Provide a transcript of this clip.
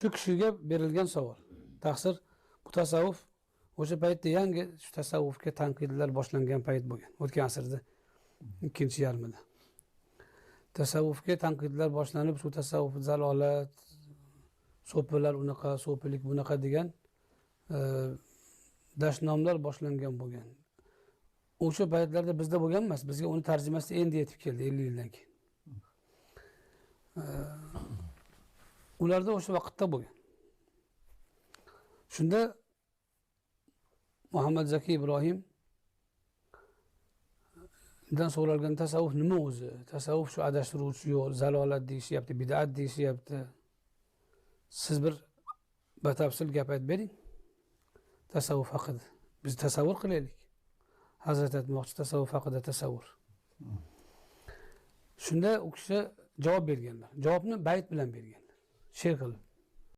Shu kishiga berilgan savol. Taqsir bu tasavvuf o'sha paytda yangi shu tasavvufga tanqidlar boshlangan payt bo'lgan. O'tgan asrda ikkinchi yarmida. Tasavvufga tanqidlar boshlanib, shu tasavvuf zalolat, so'pilar unaqa, so'pilik bunaqa degan dashnomlar boshlangan bo'lgan. O'sha paytlarda bizda bo'lgan emas, bizga uni tarjimasi endi yetib keldi 50 yildan keyin. Ularda o'sha vaqtda bo'lgan. Shunda Muhammad Zaki Ibrohim dan so'ralgan tasavvuf nima o'zi? Tasavvuf shu adashtiruvchi yo'l, zalolat deyishyapti, bid'at deyishyapti. Siz bir batafsil gap aytib bering. Tasavvuf haqida. Biz tasavvur qilaylik. Hazrat aytmoqchi tasavvuf haqida tasavvur. Shunda u kishi javob berganlar. Javobni bayt bilan berganlar. She'r qilib.